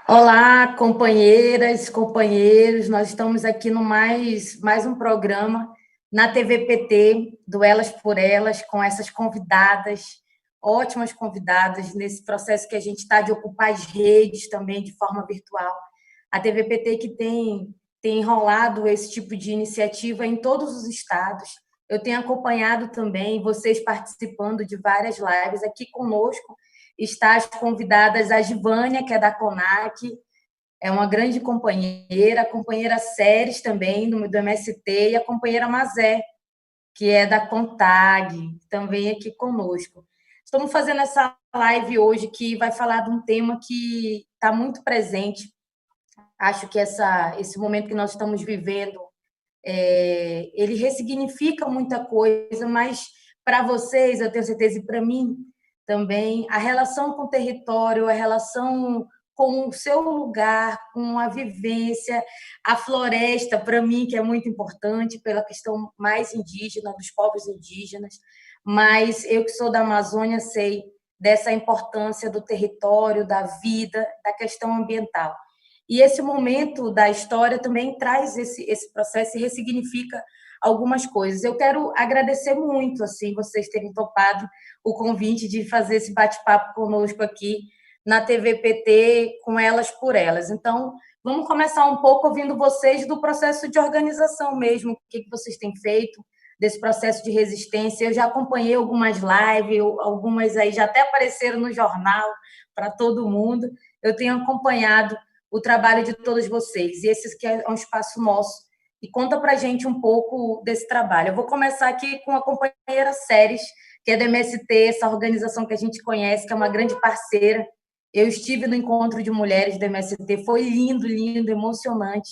Olá, companheiras, companheiros, nós estamos aqui no mais um programa na TVPT, do Elas por Elas, com essas convidadas, ótimas convidadas, nesse processo que a gente está de ocupar as redes também de forma virtual. A TVPT que tem enrolado esse tipo de iniciativa em todos os estados. Eu tenho acompanhado também vocês participando de várias lives aqui conosco. Está as convidadas, a Givânia, que é da CONAC, é uma grande companheira, a companheira Séries também, do MST, e a companheira Mazé, que é da CONTAG, também aqui conosco. Estamos fazendo essa live hoje que vai falar de um tema que está muito presente. Acho que esse momento que nós estamos vivendo, ele ressignifica muita coisa, mas para vocês, eu tenho certeza, e para mim também, a relação com o território, a relação com o seu lugar, com a vivência, a floresta, para mim, que é muito importante pela questão mais indígena, dos povos indígenas, mas eu que sou da Amazônia sei dessa importância do território, da vida, da questão ambiental. E esse momento da história também traz esse processo e ressignifica algumas coisas. Eu quero agradecer muito assim vocês terem topado o convite de fazer esse bate-papo conosco aqui na TVPT com Elas por Elas. Então, vamos começar um pouco ouvindo vocês do processo de organização mesmo, o que vocês têm feito desse processo de resistência. Eu já acompanhei algumas lives, algumas aí já até apareceram no jornal para todo mundo. Eu tenho acompanhado o trabalho de todos vocês, e esse que é um espaço nosso. E conta para a gente um pouco desse trabalho. Eu vou começar aqui com a companheira Séries, que é da MST, essa organização que a gente conhece, que é uma grande parceira. Eu estive no encontro de mulheres da MST, foi lindo, lindo, emocionante.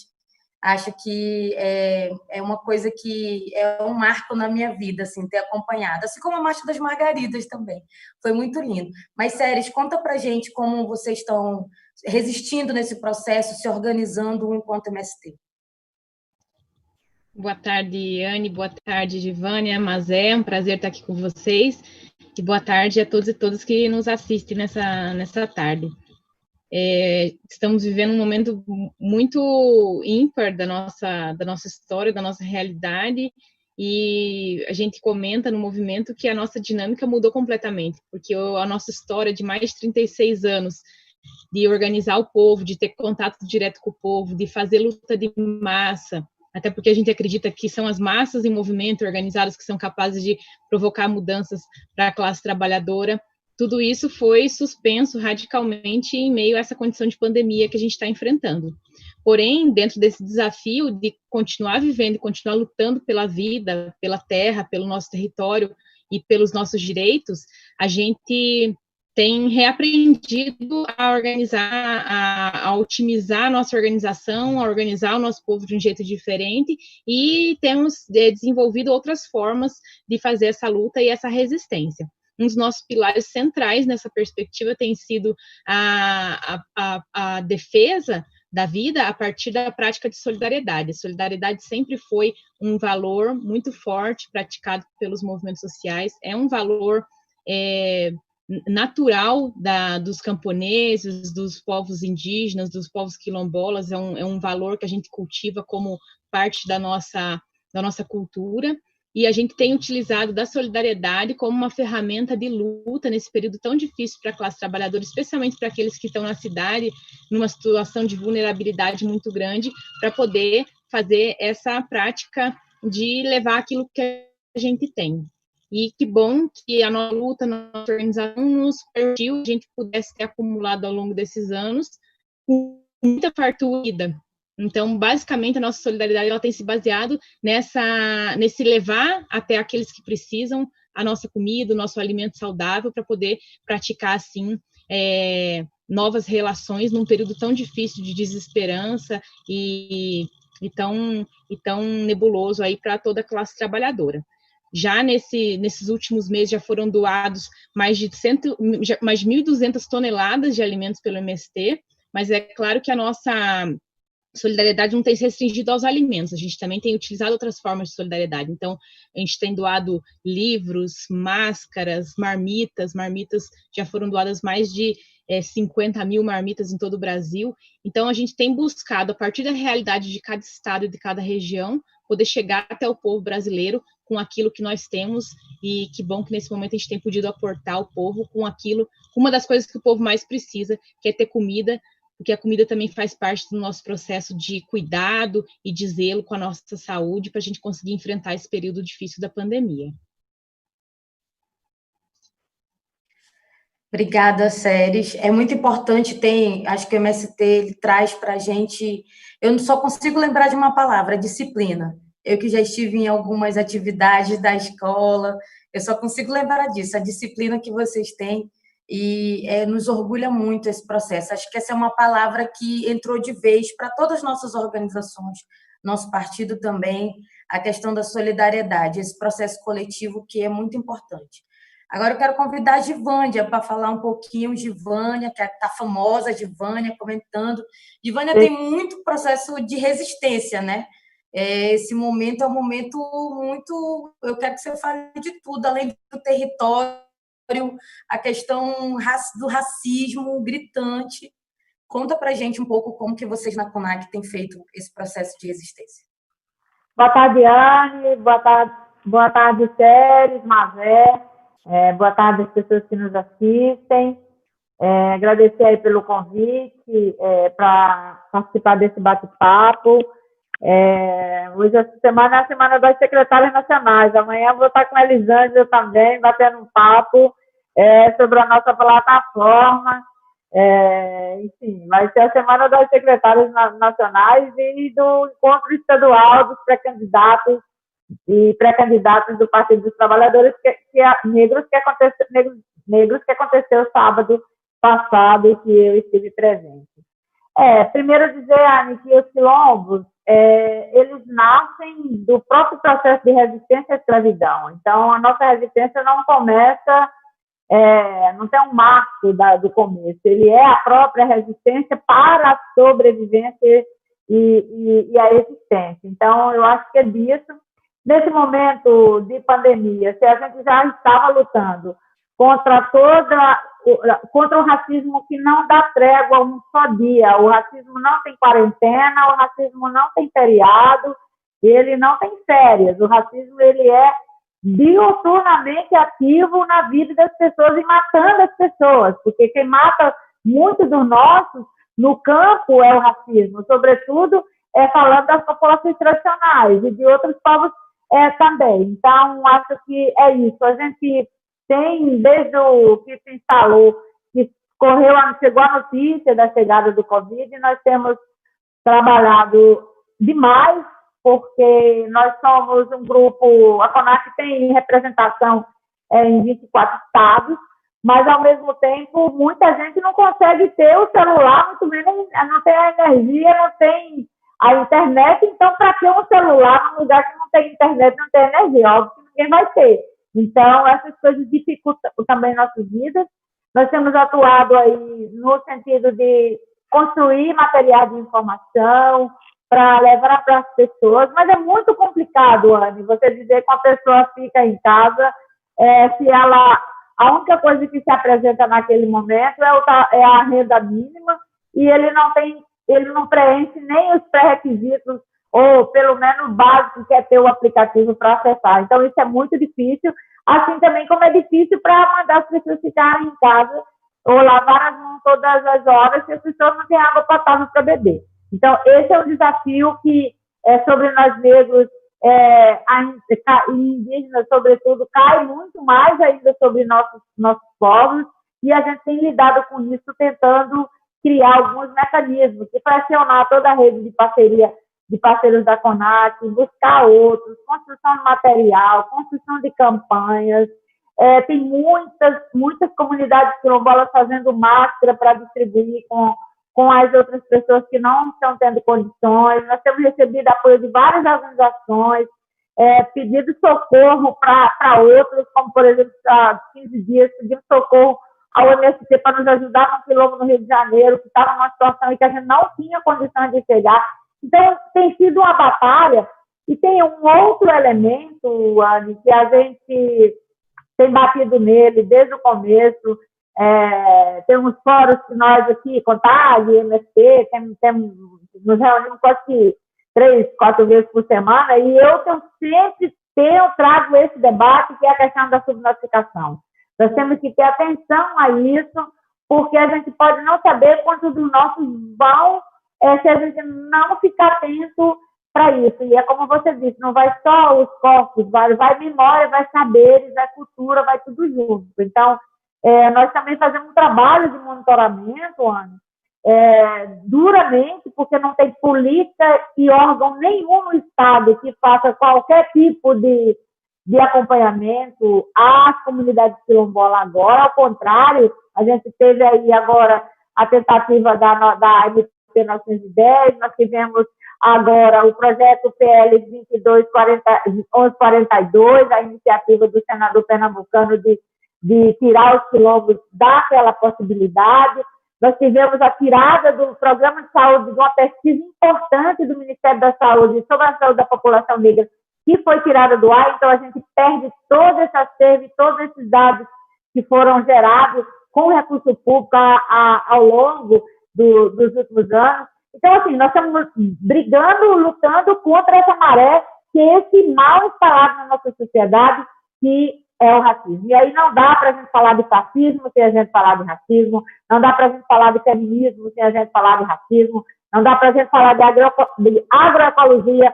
Acho que é uma coisa que é um marco na minha vida, assim, ter acompanhado. Assim como a Marcha das Margaridas também. Foi muito lindo. Mas, Séries, conta pra gente como vocês estão resistindo nesse processo, se organizando enquanto MST. Boa tarde, Anne. Boa tarde, Givânia, Mazé. É um prazer estar aqui com vocês. E boa tarde a todos e todas que nos assistem nessa tarde. Estamos vivendo um momento muito ímpar da nossa história, da nossa realidade, e a gente comenta no movimento que a nossa dinâmica mudou completamente, porque a nossa história de mais de 36 anos de organizar o povo, de ter contato direto com o povo, de fazer luta de massa, até porque a gente acredita que são as massas em movimento organizadas que são capazes de provocar mudanças para a classe trabalhadora. Tudo isso foi suspenso radicalmente em meio a essa condição de pandemia que a gente está enfrentando. Porém, dentro desse desafio de continuar vivendo e continuar lutando pela vida, pela terra, pelo nosso território e pelos nossos direitos, a gente tem reaprendido a organizar, a otimizar a nossa organização, a organizar o nosso povo de um jeito diferente, e temos desenvolvido outras formas de fazer essa luta e essa resistência. Um dos nossos pilares centrais nessa perspectiva tem sido a defesa da vida a partir da prática de solidariedade. A solidariedade sempre foi um valor muito forte praticado pelos movimentos sociais, é um valor natural dos camponeses, dos povos indígenas, dos povos quilombolas, é um valor que a gente cultiva como parte da nossa cultura, e a gente tem utilizado da solidariedade como uma ferramenta de luta nesse período tão difícil para a classe trabalhadora, especialmente para aqueles que estão na cidade, numa situação de vulnerabilidade muito grande, para poder fazer essa prática de levar aquilo que a gente tem. E que bom que a nossa luta, a nossa organização nos permitiu, a gente pudesse ter acumulado ao longo desses anos com muita fartura. Então, basicamente, a nossa solidariedade ela tem se baseado nesse levar até aqueles que precisam a nossa comida, o nosso alimento saudável, para poder praticar, assim, novas relações num período tão difícil de desesperança e tão nebuloso aí para toda a classe trabalhadora. Já nesses últimos meses já foram doados mais de 1.200 toneladas de alimentos pelo MST, mas é claro que a nossa solidariedade não tem se restringido aos alimentos, a gente também tem utilizado outras formas de solidariedade. Então, a gente tem doado livros, máscaras, marmitas já foram doadas mais de 50 mil marmitas em todo o Brasil. Então, a gente tem buscado, a partir da realidade de cada estado e de cada região, poder chegar até o povo brasileiro com aquilo que nós temos, e que bom que nesse momento a gente tem podido aportar ao povo com aquilo, uma das coisas que o povo mais precisa, que é ter comida, porque a comida também faz parte do nosso processo de cuidado e de zelo com a nossa saúde, para a gente conseguir enfrentar esse período difícil da pandemia. Obrigada, Séries. É muito importante, acho que o MST ele traz para a gente, eu só consigo lembrar de uma palavra, disciplina. Eu que já estive em algumas atividades da escola, eu só consigo lembrar disso, a disciplina que vocês têm, e nos orgulha muito esse processo. Acho que essa é uma palavra que entrou de vez para todas as nossas organizações, nosso partido também, a questão da solidariedade, esse processo coletivo que é muito importante. Agora eu quero convidar a Givânia para falar um pouquinho. Givânia, que está famosa, Givânia comentando. Givânia tem muito processo de resistência, né? Esse momento é um momento muito... Eu quero que você fale de tudo, além do território, a questão do racismo gritante. Conta para a gente um pouco como que vocês na CONAC têm feito esse processo de resistência. Boa tarde, Anne. Boa tarde, Séries, Mazé. Boa tarde às pessoas que nos assistem. Agradecer aí pelo convite para participar desse bate-papo. Hoje, essa semana é a Semana das Secretárias Nacionais. Amanhã vou estar com a Elisângela também, batendo um papo sobre a nossa plataforma. Enfim, vai ser a Semana das Secretárias Nacionais e do Encontro Estadual dos Pré-Candidatos e pré-candidatos do Partido dos Trabalhadores negros que aconteceu sábado passado e que eu estive presente. Primeiro dizer, Anne, que os quilombos, eles nascem do próprio processo de resistência à escravidão. Então, a nossa resistência não começa, não tem um marco do começo, ele é a própria resistência para a sobrevivência e a existência. Então, eu acho que é disso. Nesse momento de pandemia, se a gente já estava lutando contra o racismo que não dá trégua um só dia, o racismo não tem quarentena, o racismo não tem feriado, ele não tem férias, o racismo ele é diuturnamente ativo na vida das pessoas e matando as pessoas, porque quem mata muitos dos nossos no campo é o racismo, sobretudo falando das populações tradicionais e de outros povos também. Então, acho que é isso. A gente tem, desde o que se instalou, que chegou a notícia da chegada do Covid, nós temos trabalhado demais, porque nós somos um grupo, a CONAC tem representação em 24 estados, mas, ao mesmo tempo, muita gente não consegue ter o celular, muito menos não tem a energia, não tem a internet, então, para ter um celular num lugar que não tem internet, não tem energia, óbvio que ninguém vai ter. Então, essas coisas dificultam também nossas vidas. Nós temos atuado aí no sentido de construir material de informação para levar para as pessoas, mas é muito complicado, Anne, você dizer que uma pessoa fica em casa, se a única coisa que se apresenta naquele momento é a renda mínima e ele não preenche nem os pré-requisitos, ou pelo menos o básico, que é ter o aplicativo para acessar. Então, isso é muito difícil, assim também como é difícil para mandar as pessoas ficarem em casa ou lavar as mãos todas as horas se as pessoas não têm água potável para beber. Então, esse é um desafio que, sobre nós negros e indígenas, sobretudo, cai muito mais ainda sobre nossos povos, e a gente tem lidado com isso, tentando criar alguns mecanismos de pressionar toda a rede de parceria de parceiros da CONAC, buscar outros, construção de material, construção de campanhas. Tem muitas comunidades quilombolas fazendo máscara para distribuir com as outras pessoas que não estão tendo condições. Nós temos recebido apoio de várias organizações, pedido socorro para outros, como, por exemplo, há 15 dias, pedimos socorro ao MST para nos ajudar no quilombo no Rio de Janeiro, que estava numa situação em que a gente não tinha condições de chegar. Então, tem sido uma batalha, e tem um outro elemento, Anne, que a gente tem batido nele desde o começo. Tem uns fóruns que nós aqui, CONTAG, MST, nos reunimos quase que 3, 4 vezes por semana, e eu sempre trago esse debate, que é a questão da subnotificação. Nós temos que ter atenção a isso, porque a gente pode não saber quantos dos nossos vão, se a gente não ficar atento para isso. E é como você disse, não vai só os corpos, vai memória, vai saberes, vai cultura, vai tudo junto. Então, nós também fazemos um trabalho de monitoramento, Ana, duramente, porque não tem política e órgão nenhum no Estado que faça qualquer tipo de acompanhamento às comunidades quilombolas agora. Ao contrário, a gente teve aí agora a tentativa da MP 910, nós tivemos agora o projeto PL 1142, a iniciativa do senador pernambucano de tirar os quilombos daquela possibilidade. Nós tivemos a tirada do Programa de Saúde, de uma pesquisa importante do Ministério da Saúde sobre a saúde da população negra, que foi tirada do ar. Então, a gente perde todo esse acervo, todos esses dados que foram gerados com recurso público ao longo dos últimos anos. Então, assim, nós estamos brigando, lutando contra essa maré, que é esse mal instalado na nossa sociedade, que é o racismo. E aí não dá para a gente falar de fascismo sem a gente falar de racismo, não dá para a gente falar de feminismo sem a gente falar de racismo, não dá para a gente falar de agroecologia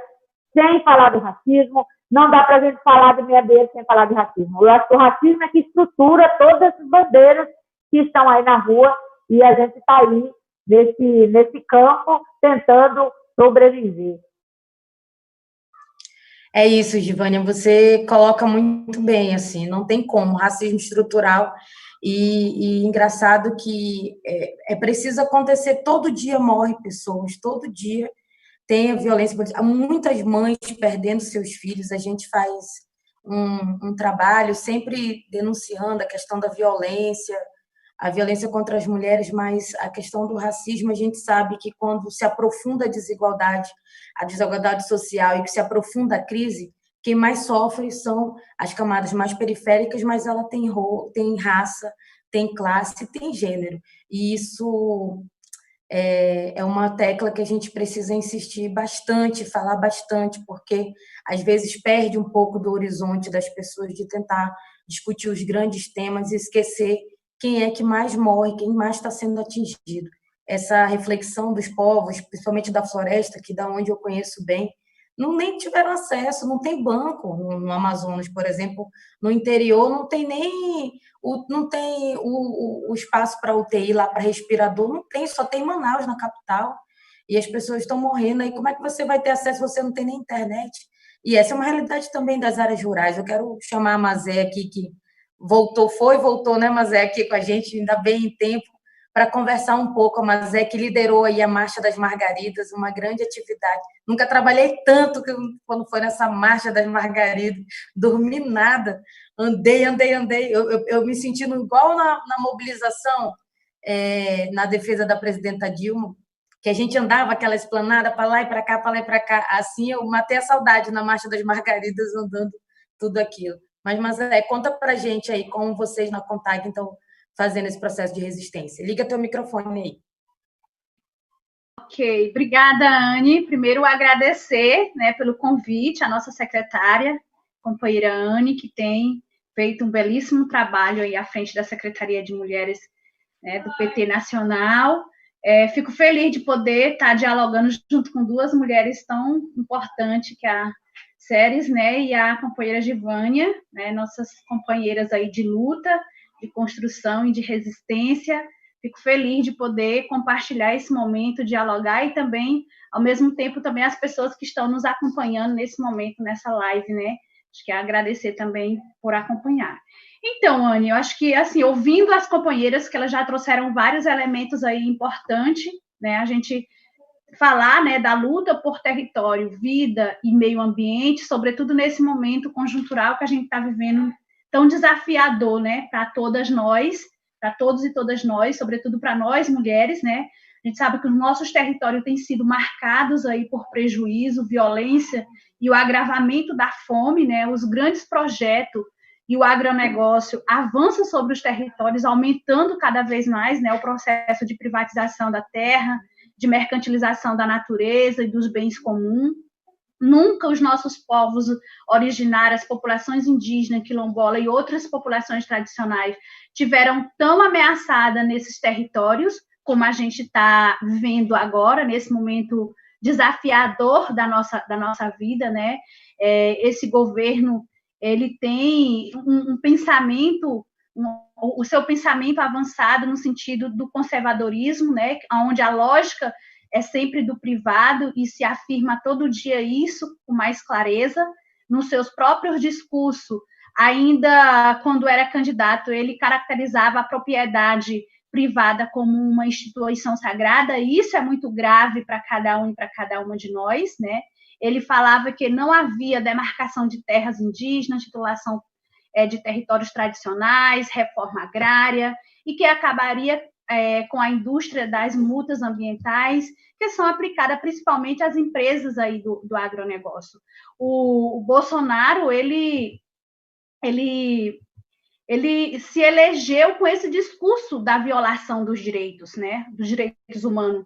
sem falar de racismo, não dá para a gente falar de meio ambiente sem falar de racismo. Eu acho que o racismo é que estrutura todas essas bandeiras que estão aí na rua, e a gente está aí nesse campo tentando sobreviver. É isso, Givânia, você coloca muito bem, assim, não tem como, racismo estrutural, e engraçado que é preciso acontecer, todo dia morre pessoas, todo dia tem a violência, há muitas mães perdendo seus filhos, a gente faz um trabalho sempre denunciando a questão da violência, a violência contra as mulheres, mas a questão do racismo, a gente sabe que quando se aprofunda a desigualdade social, e que se aprofunda a crise, quem mais sofre são as camadas mais periféricas, mas ela tem raça, tem classe, tem gênero. E isso é uma tecla que a gente precisa insistir bastante, falar bastante, porque às vezes perde um pouco do horizonte das pessoas de tentar discutir os grandes temas e esquecer quem é que mais morre, quem mais está sendo atingido. Essa reflexão dos povos, principalmente da floresta, que da onde eu conheço bem, nem tiveram acesso, não tem banco no Amazonas, por exemplo, no interior não tem nem o espaço para UTI lá, para respirador, não tem, só tem Manaus na capital, e as pessoas estão morrendo, aí como é que você vai ter acesso se você não tem nem internet? E essa é uma realidade também das áreas rurais. Eu quero chamar a Mazé aqui, que voltou, né, Mazé, aqui com a gente, ainda bem em tempo, para conversar um pouco. A Mazé, que liderou aí a Marcha das Margaridas, uma grande atividade. Nunca trabalhei tanto quando foi nessa Marcha das Margaridas, dormi nada, andei. Eu me sentindo igual na mobilização, na defesa da presidenta Dilma, que a gente andava aquela esplanada para lá e para cá, assim eu matei a saudade na Marcha das Margaridas, andando tudo aquilo. Mas conta para a gente aí como vocês na CONTAG estão fazendo esse processo de resistência. Liga teu microfone aí. Ok, obrigada, Anne. Primeiro, agradecer, né, pelo convite à nossa secretária, companheira Anne, que tem feito um belíssimo trabalho aí à frente da Secretaria de Mulheres, né, do PT Nacional. Fico feliz de poder estar dialogando junto com duas mulheres tão importantes, que a Ceres, né, e a companheira Givânia, né, nossas companheiras aí de luta, de construção e de resistência. Fico feliz de poder compartilhar esse momento, dialogar, e também, ao mesmo tempo, também as pessoas que estão nos acompanhando nesse momento, nessa live, né? Acho que é agradecer também por acompanhar. Então, Anne, eu acho que, assim, ouvindo as companheiras, que elas já trouxeram vários elementos aí importantes, né? A gente falar, né, da luta por território, vida e meio ambiente, sobretudo nesse momento conjuntural que a gente está vivendo, tão desafiador, né, para todas nós, para todos e todas nós, sobretudo para nós mulheres, né? A A gente sabe que os nossos territórios têm sido marcados aí por prejuízo, violência e o agravamento da fome, né? Os grandes projetos e o agronegócio avançam sobre os territórios, aumentando cada vez mais, né, o processo de privatização da terra, de mercantilização da natureza e dos bens comuns. Nunca os nossos povos originários, populações indígenas, quilombola e outras populações tradicionais tiveram tão ameaçadas nesses territórios, como a gente está vendo agora, nesse momento desafiador da nossa vida, né? Esse governo, ele tem um pensamento, o seu pensamento avançado no sentido do conservadorismo, né? Onde a lógica é sempre do privado e se afirma todo dia isso com mais clareza. Nos seus próprios discursos, ainda quando era candidato, ele caracterizava a propriedade privada como uma instituição sagrada, e isso é muito grave para cada um e para cada uma de nós, né? Ele falava que não havia demarcação de terras indígenas, titulação de territórios tradicionais, reforma agrária, e que acabaria com a indústria das multas ambientais, que são aplicadas principalmente às empresas aí do agronegócio. O Bolsonaro, ele se elegeu com esse discurso da violação dos direitos, né, dos direitos humanos,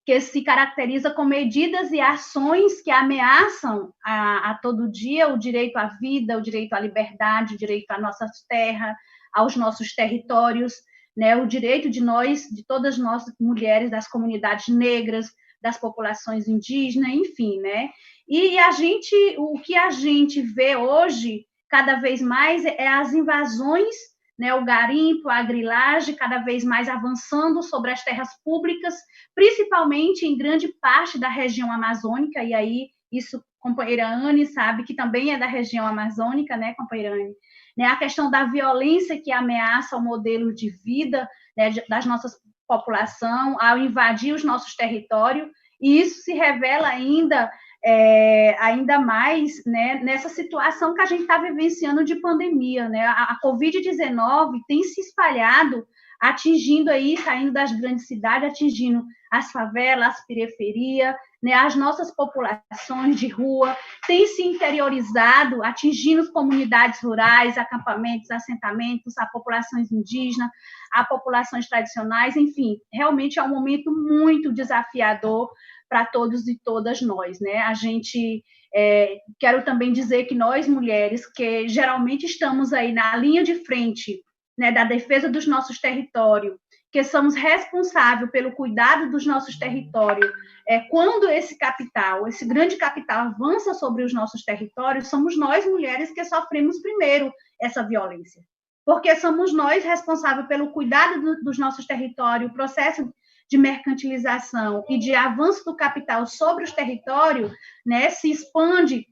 que se caracteriza com medidas e ações que ameaçam a todo dia o direito à vida, o direito à liberdade, o direito à nossa terra, aos nossos territórios, né, o direito de nós, de todas nós mulheres, das comunidades negras, das populações indígenas, enfim, né? E o que a gente vê hoje, cada vez mais, é as invasões, né, o garimpo, a grilagem, cada vez mais avançando sobre as terras públicas, principalmente em grande parte da região amazônica, e aí isso, companheira Anne sabe que também é da região amazônica, né, companheira Anne? Né, a questão da violência que ameaça o modelo de vida, né, das nossas população ao invadir os nossos territórios, e isso se revela ainda mais, né, nessa situação que a gente está vivenciando de pandemia, né? A Covid-19 tem se espalhado, atingindo aí, saindo das grandes cidades, atingindo as favelas, as periferias, né, as nossas populações de rua, tem se interiorizado, atingindo comunidades rurais, acampamentos, assentamentos, a populações indígenas, a populações tradicionais, enfim, realmente é um momento muito desafiador para todos e todas nós, né? A gente, quero também dizer que nós, mulheres, que geralmente estamos aí na linha de frente, né, da defesa dos nossos territórios, que somos responsáveis pelo cuidado dos nossos territórios, quando esse capital, esse grande capital avança sobre os nossos territórios, somos nós, mulheres, que sofremos primeiro essa violência, porque somos nós responsáveis pelo cuidado dos nossos territórios, o processo de mercantilização e de avanço do capital sobre os territórios, né, se expande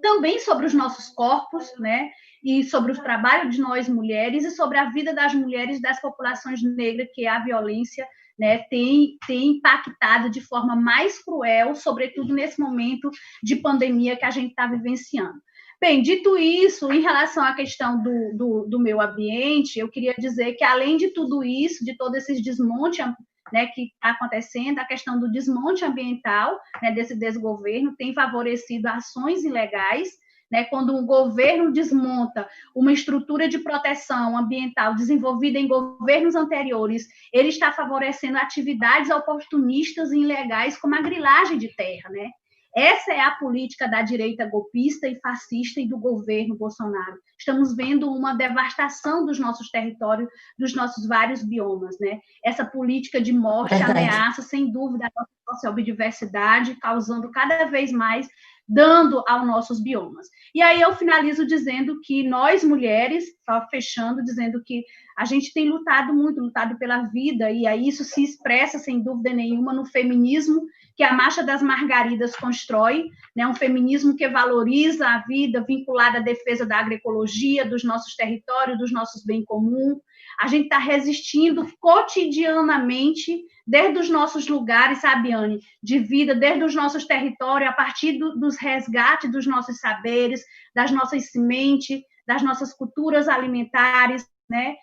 também sobre os nossos corpos, né, e sobre o trabalho de nós mulheres e sobre a vida das mulheres das populações negras, que a violência, né, tem impactado de forma mais cruel, sobretudo nesse momento de pandemia que a gente está vivenciando. Bem, dito isso, em relação à questão do meio ambiente, eu queria dizer que, além de tudo isso, de todos esses desmontes, né, que está acontecendo, a questão do desmonte ambiental, né, desse desgoverno, tem favorecido ações ilegais, né, quando um governo desmonta uma estrutura de proteção ambiental desenvolvida em governos anteriores, ele está favorecendo atividades oportunistas e ilegais, como a grilagem de terra, né? Essa é a política da direita golpista e fascista e do governo Bolsonaro. Estamos vendo uma devastação dos nossos territórios, dos nossos vários biomas, né? Essa política de morte ameaça, sem dúvida, a nossa biodiversidade, causando cada vez mais dano aos nossos biomas. E aí eu finalizo dizendo que nós, mulheres, só fechando, dizendo que a gente tem lutado muito, lutado pela vida, e aí isso se expressa, sem dúvida nenhuma, no feminismo que a Marcha das Margaridas constrói, né, um feminismo que valoriza a vida, vinculada à defesa da agroecologia, dos nossos territórios, dos nossos bens comuns. A gente está resistindo cotidianamente, desde os nossos lugares, sabe, Anne, de vida, desde os nossos territórios, a partir dos resgates dos nossos saberes, das nossas sementes, das nossas culturas alimentares, né?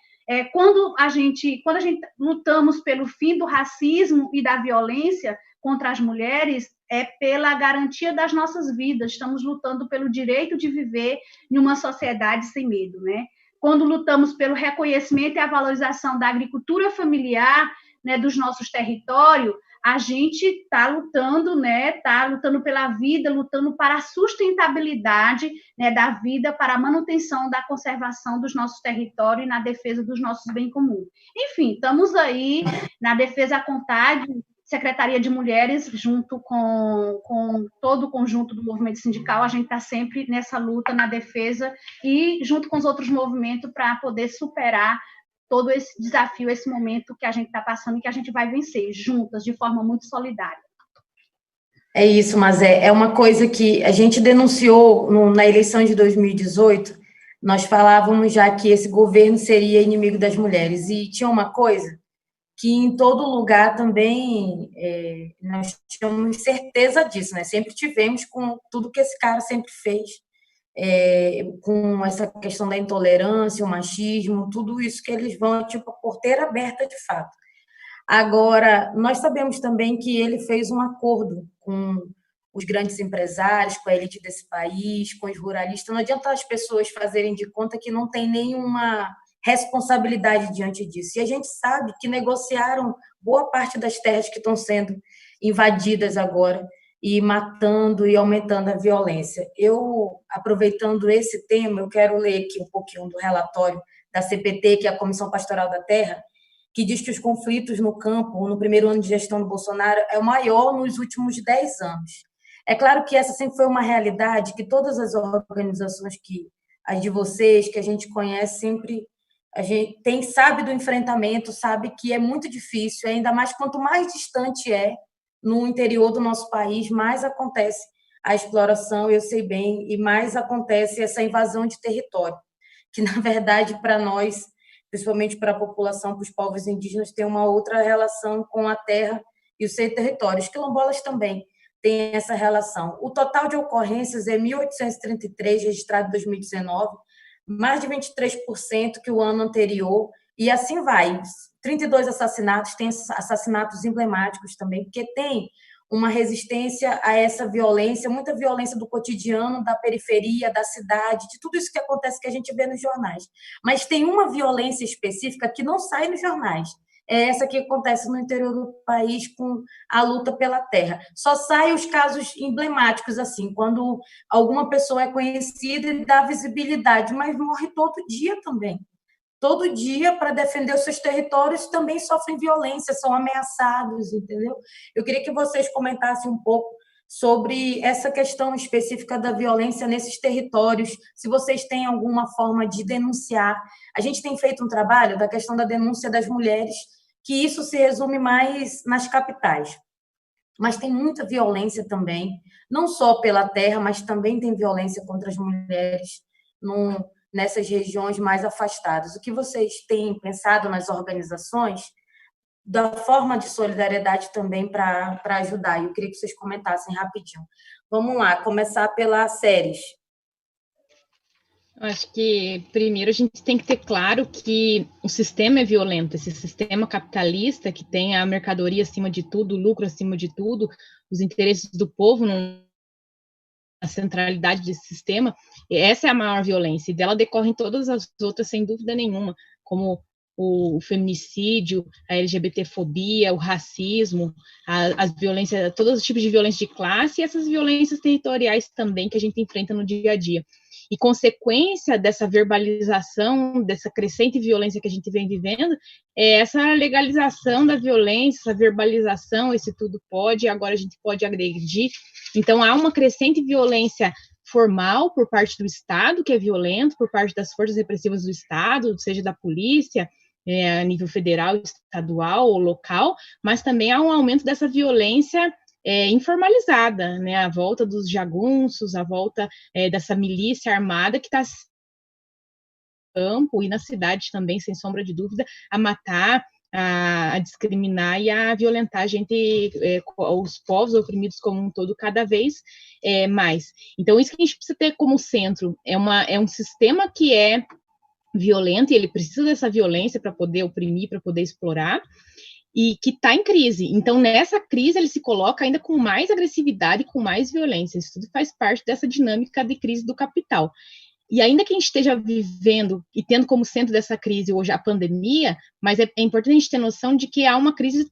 Quando a gente lutamos pelo fim do racismo e da violência contra as mulheres, é pela garantia das nossas vidas, estamos lutando pelo direito de viver em uma sociedade sem medo, né? Quando lutamos pelo reconhecimento e a valorização da agricultura familiar, né, dos nossos territórios, a gente está lutando, né, pela vida, lutando para a sustentabilidade, né, da vida, para a manutenção da conservação dos nossos territórios e na defesa dos nossos bens comuns. Enfim, estamos aí na defesa à CONTAD, Secretaria de Mulheres, junto com todo o conjunto do movimento sindical, a gente está sempre nessa luta, na defesa, e junto com os outros movimentos para poder superar todo esse desafio, esse momento que a gente está passando e que a gente vai vencer juntas, de forma muito solidária. É isso, mas é uma coisa que a gente denunciou na eleição de 2018, nós falávamos já que esse governo seria inimigo das mulheres, e tinha uma coisa que em todo lugar também nós tínhamos certeza disso, né? Sempre tivemos com tudo que esse cara sempre fez, com essa questão da intolerância, o machismo, tudo isso que eles vão, tipo, a porteira aberta de fato. Agora, nós sabemos também que ele fez um acordo com os grandes empresários, com a elite desse país, com os ruralistas. Não adianta as pessoas fazerem de conta que não tem nenhuma responsabilidade diante disso. E a gente sabe que negociaram boa parte das terras que estão sendo invadidas agora e matando e aumentando a violência. Eu, aproveitando esse tema, eu quero ler aqui um pouquinho do relatório da CPT, que é a Comissão Pastoral da Terra, que diz que os conflitos no campo, no primeiro ano de gestão do Bolsonaro, é o maior nos últimos 10 anos. É claro que essa sempre foi uma realidade que todas as organizações, as de vocês, que a gente conhece, sempre a gente sabe do enfrentamento, sabe que é muito difícil, ainda mais quanto mais distante no interior do nosso país, mais acontece a exploração, eu sei bem, e mais acontece essa invasão de território, que, na verdade, para nós, principalmente para a população, para os povos indígenas, tem uma outra relação com a terra e o seu território. Os quilombolas também têm essa relação. O total de ocorrências é 1.833, registrado em 2019, mais de 23% que o ano anterior, e assim vai. 32 assassinatos, tem assassinatos emblemáticos também, porque tem uma resistência a essa violência, muita violência do cotidiano, da periferia, da cidade, de tudo isso que acontece que a gente vê nos jornais. Mas tem uma violência específica que não sai nos jornais. É essa que acontece no interior do país com a luta pela terra. Só saem os casos emblemáticos, assim, quando alguma pessoa é conhecida e dá visibilidade, mas morre todo dia também. Todo dia, para defender os seus territórios, também sofrem violência, são ameaçados, entendeu? Eu queria que vocês comentassem um pouco sobre essa questão específica da violência nesses territórios, se vocês têm alguma forma de denunciar. A gente tem feito um trabalho da questão da denúncia das mulheres, que isso se resume mais nas capitais. Mas tem muita violência também, não só pela terra, mas também tem violência contra as mulheres nessas regiões mais afastadas. O que vocês têm pensado nas organizações da forma de solidariedade também para ajudar? Eu queria que vocês comentassem rapidinho. Vamos lá, começar pela Séries. Acho que, primeiro, a gente tem que ter claro que o sistema é violento, esse sistema capitalista que tem a mercadoria acima de tudo, o lucro acima de tudo, os interesses do povo, a centralidade desse sistema, essa é a maior violência, e dela decorrem todas as outras, sem dúvida nenhuma, como o feminicídio, a LGBTfobia, o racismo, as violências, todos os tipos de violência de classe e essas violências territoriais também que a gente enfrenta no dia a dia. E consequência dessa verbalização, dessa crescente violência que a gente vem vivendo, é essa legalização da violência, essa verbalização, esse tudo pode, agora a gente pode agredir. Então, há uma crescente violência formal por parte do Estado, que é violento, por parte das forças repressivas do Estado, seja da polícia, a nível federal, estadual ou local, mas também há um aumento dessa violência informalizada, né? A volta dos jagunços, a volta dessa milícia armada que está no campo e na cidade também, sem sombra de dúvida, a matar, a discriminar e a violentar a gente, os povos oprimidos como um todo, cada vez mais. Então, isso que a gente precisa ter como centro é um sistema que é violento, e ele precisa dessa violência para poder oprimir, para poder explorar, e que está em crise. Então, nessa crise, ele se coloca ainda com mais agressividade, com mais violência. Isso tudo faz parte dessa dinâmica de crise do capital. E ainda que a gente esteja vivendo e tendo como centro dessa crise hoje a pandemia, mas é importante a gente ter noção de que há uma crise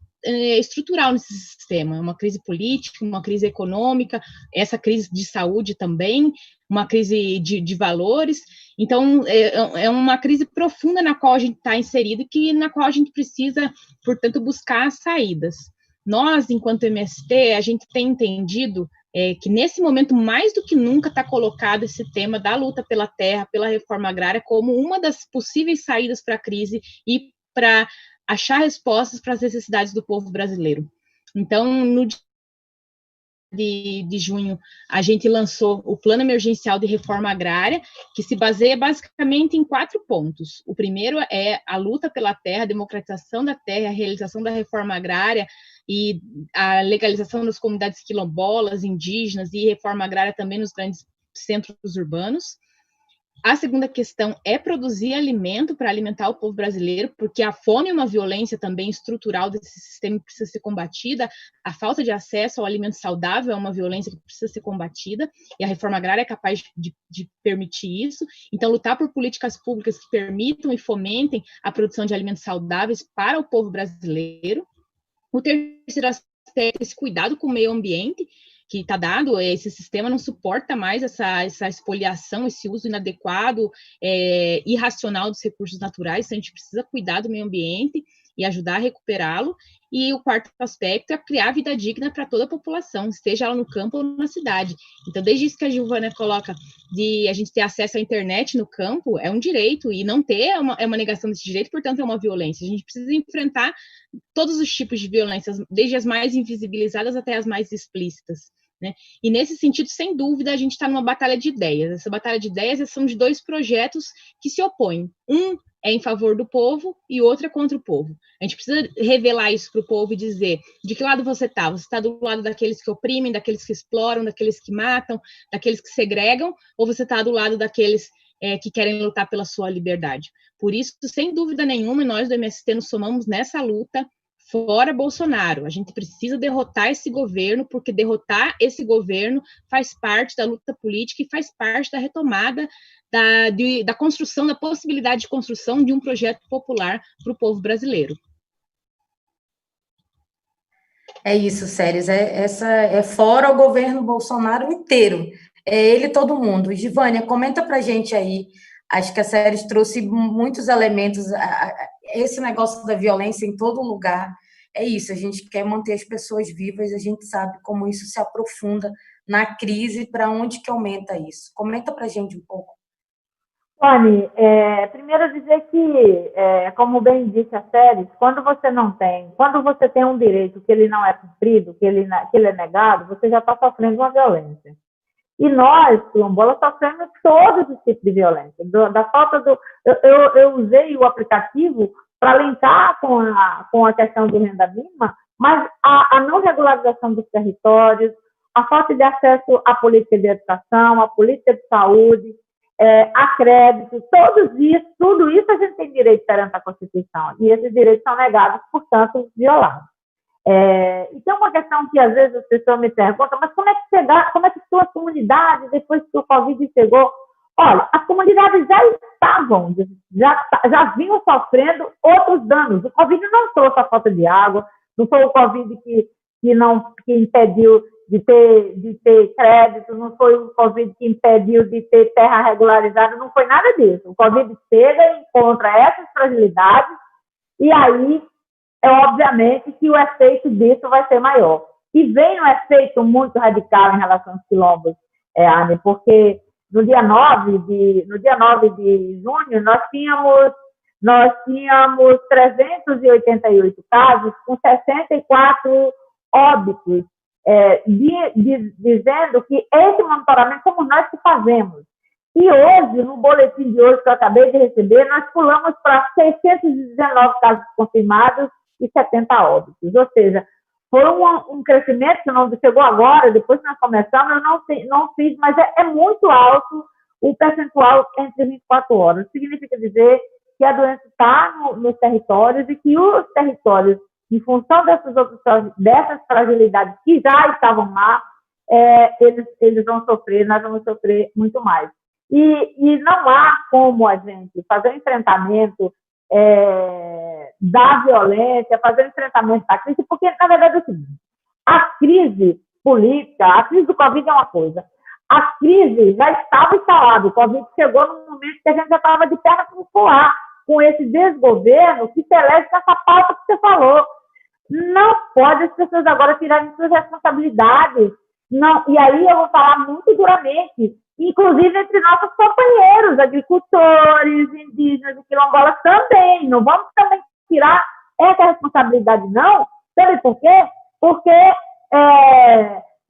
estrutural nesse sistema, uma crise política, uma crise econômica, essa crise de saúde também, uma crise de valores. Então, é uma crise profunda na qual a gente está inserido e na qual a gente precisa, portanto, buscar saídas. Nós, enquanto MST, a gente tem entendido que nesse momento, mais do que nunca, está colocado esse tema da luta pela terra, pela reforma agrária, como uma das possíveis saídas para a crise e para achar respostas para as necessidades do povo brasileiro. Então, no dia de junho, a gente lançou o Plano Emergencial de Reforma Agrária, que se baseia basicamente em 4 pontos. O primeiro é a luta pela terra, a democratização da terra, a realização da reforma agrária e a legalização das comunidades quilombolas, indígenas e reforma agrária também nos grandes centros urbanos. A segunda questão é produzir alimento para alimentar o povo brasileiro, porque a fome é uma violência também estrutural desse sistema que precisa ser combatida, a falta de acesso ao alimento saudável é uma violência que precisa ser combatida, e a reforma agrária é capaz de permitir isso. Então, lutar por políticas públicas que permitam e fomentem a produção de alimentos saudáveis para o povo brasileiro. O terceiro aspecto é esse cuidado com o meio ambiente, que está dado, esse sistema não suporta mais essa espoliação, esse uso inadequado, irracional dos recursos naturais, então a gente precisa cuidar do meio ambiente e ajudar a recuperá-lo. E o quarto aspecto é criar vida digna para toda a população, seja ela no campo ou na cidade. Então, desde isso que a Giovana coloca, de a gente ter acesso à internet no campo, é um direito, e não ter é uma negação desse direito, portanto, é uma violência. A gente precisa enfrentar todos os tipos de violências, desde as mais invisibilizadas até as mais explícitas, né? E nesse sentido, sem dúvida, a gente está numa batalha de ideias. Essa batalha de ideias são de 2 projetos que se opõem. Um é em favor do povo e o outro é contra o povo. A gente precisa revelar isso para o povo e dizer de que lado você está. Você está do lado daqueles que oprimem, daqueles que exploram, daqueles que matam, daqueles que segregam, ou você está do lado daqueles que querem lutar pela sua liberdade. Por isso, sem dúvida nenhuma, nós do MST nos somamos nessa luta. Fora Bolsonaro, a gente precisa derrotar esse governo, porque derrotar esse governo faz parte da luta política e faz parte da retomada da construção, da possibilidade de construção de um projeto popular para o povo brasileiro. É isso, Séries, essa é fora o governo Bolsonaro inteiro, é ele e todo mundo. Givânia, comenta para a gente aí, acho que a Séries trouxe muitos elementos, esse negócio da violência em todo lugar, é isso, a gente quer manter as pessoas vivas, a gente sabe como isso se aprofunda na crise, para onde que aumenta isso. Comenta para a gente um pouco. Tony, primeiro dizer que, como bem disse a Séries, quando você tem um direito que ele não é cumprido, que ele é negado, você já está sofrendo uma violência. E nós, quilombolas, sofremos todos os tipos de violência. Da falta do... Eu usei o aplicativo para linkar com a questão de renda mínima, mas a não regularização dos territórios, a falta de acesso à política de educação, à política de saúde, a crédito, tudo isso a gente tem direito perante a Constituição, e esses direitos são negados, portanto, violados. Então, uma questão que às vezes as pessoas me perguntam, mas como é que sua comunidade, depois que o Covid chegou? Olha, as comunidades já vinham sofrendo outros danos. O Covid não trouxe a falta de água, não foi o Covid que impediu de ter crédito, não foi o Covid que impediu de ter terra regularizada, não foi nada disso. O Covid chega e encontra essas fragilidades, e aí obviamente que o efeito disso vai ser maior. E vem um efeito muito radical em relação aos quilombos, Anne, porque no dia 9 de junho nós tínhamos 388 casos com 64 óbitos, dizendo que esse monitoramento somos nós que fazemos. E hoje, no boletim de hoje que eu acabei de receber, nós pulamos para 619 casos confirmados e 70 óbitos. Ou seja, foi um crescimento que não chegou agora, depois que nós começamos, eu não fiz, mas é muito alto o percentual entre 24 horas. Significa dizer que a doença está nos territórios e que os territórios, em função dessas fragilidades que já estavam lá, eles vão sofrer, nós vamos sofrer muito mais. E não há como a gente fazer o enfrentamento da violência, fazer o enfrentamento da crise, porque, na verdade, é o seguinte, a crise política, a crise do Covid é uma coisa, a crise já estava instalada, o Covid chegou num momento que a gente já estava de perna para o ar, com esse desgoverno que se elege nessa pauta que você falou. Não pode as pessoas agora tirarem suas responsabilidades. Não, e aí eu vou falar muito duramente, inclusive entre nossos companheiros, agricultores, indígenas e quilombolas também. Não vamos também tirar essa responsabilidade, não. Sabe por quê? Porque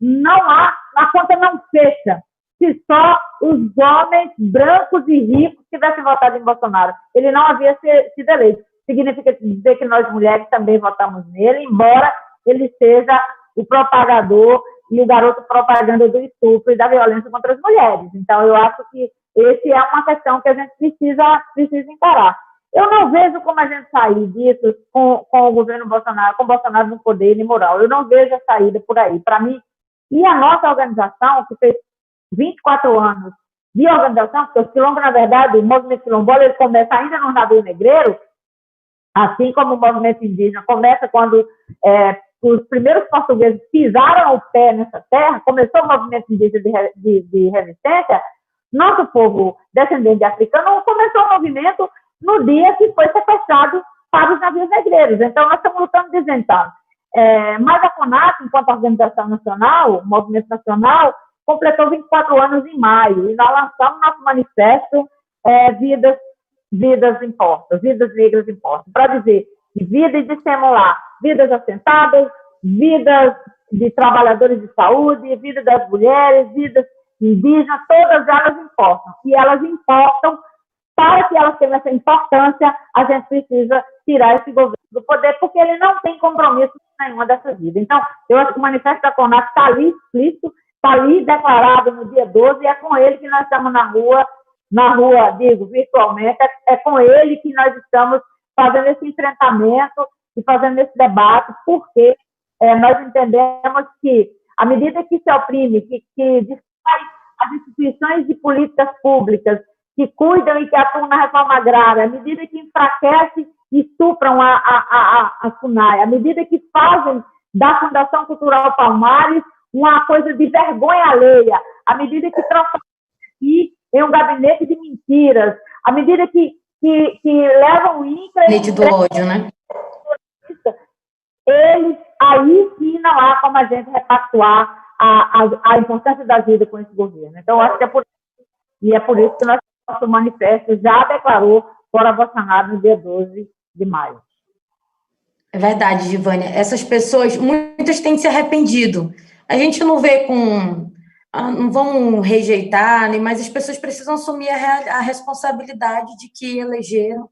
não há, a conta não fecha se só os homens brancos e ricos tivessem votado em Bolsonaro. Ele não havia sido eleito. Significa dizer que nós mulheres também votamos nele, embora ele seja o propagador e o garoto propaganda do estupro e da violência contra as mulheres. Então, eu acho que esse é uma questão que a gente precisa encarar. Eu não vejo como a gente sair disso com o governo Bolsonaro, com Bolsonaro no poder e moral. Eu não vejo a saída por aí. Para mim, e a nossa organização, que fez 24 anos de organização, porque o quilombo, na verdade, o movimento quilombola, ele começa ainda no navio negreiro, assim como o movimento indígena começa quando os primeiros portugueses pisaram o pé nessa terra, começou o movimento indígena de resistência, nosso povo descendente de africano começou o movimento no dia que foi sequestrado para os navios negreiros. Então, nós estamos lutando desde então. Mas a CONAC, enquanto organização nacional, movimento nacional, completou 24 anos em maio, e nós lançamos nosso manifesto Vidas Importam, Vidas Negras Importam, para dizer que vida e dissemilar, vidas assentadas, vidas de trabalhadores de saúde, vida das mulheres, vidas indígenas, todas elas importam. E elas importam, para que elas tenham essa importância, a gente precisa tirar esse governo do poder, porque ele não tem compromisso com nenhuma dessas vidas. Então, eu acho que o manifesto da CONAC está ali explícito, está ali declarado no dia 12, e é com ele que nós estamos na rua, digo, virtualmente, é com ele que nós estamos fazendo esse enfrentamento e fazendo esse debate, porque nós entendemos que, à medida que se oprime, que destrói as instituições de políticas públicas, que cuidam e que atuam na reforma agrária, à medida que enfraquece e estupram a FUNAI, à medida que fazem da Fundação Cultural Palmares uma coisa de vergonha alheia, à medida que transformam aqui em um gabinete de mentiras, à medida que levam o INCRA... Gabinete do ódio, né? Eles, aí sim não há como a gente repactuar a importância da vida com esse governo. Então, acho que é por isso que nosso manifesto já declarou fora Bolsonaro no dia 12 de maio. É verdade, Givânia. Essas pessoas, muitas têm se arrependido. A gente não vê não vamos rejeitar, mas as pessoas precisam assumir a responsabilidade de que elegeram,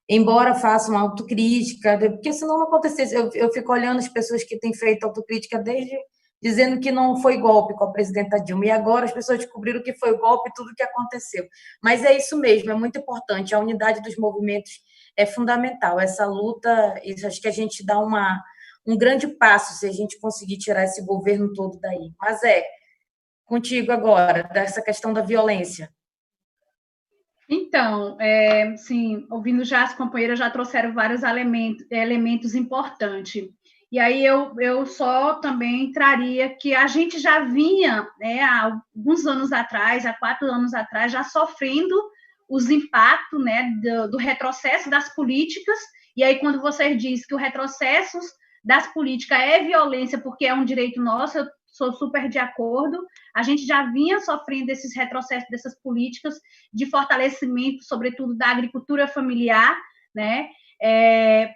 embora façam autocrítica, porque senão não acontecesse. Eu fico olhando as pessoas que têm feito autocrítica desde dizendo que não foi golpe com a presidenta Dilma, e agora as pessoas descobriram que foi golpe e tudo o que aconteceu. Mas é isso mesmo, é muito importante, a unidade dos movimentos é fundamental, essa luta, isso acho que a gente dá um grande passo se a gente conseguir tirar esse governo todo daí. Mas contigo agora, dessa questão da violência. Então, sim, ouvindo já as companheiras já trouxeram vários elementos importantes. E aí eu só também traria que a gente já vinha, há alguns anos atrás, há 4 anos atrás, já sofrendo os impactos, do retrocesso das políticas. E aí, quando você diz que o retrocesso das políticas é violência porque é um direito nosso, eu sou super de acordo. A gente já vinha sofrendo esses retrocessos dessas políticas de fortalecimento, sobretudo da agricultura familiar, né?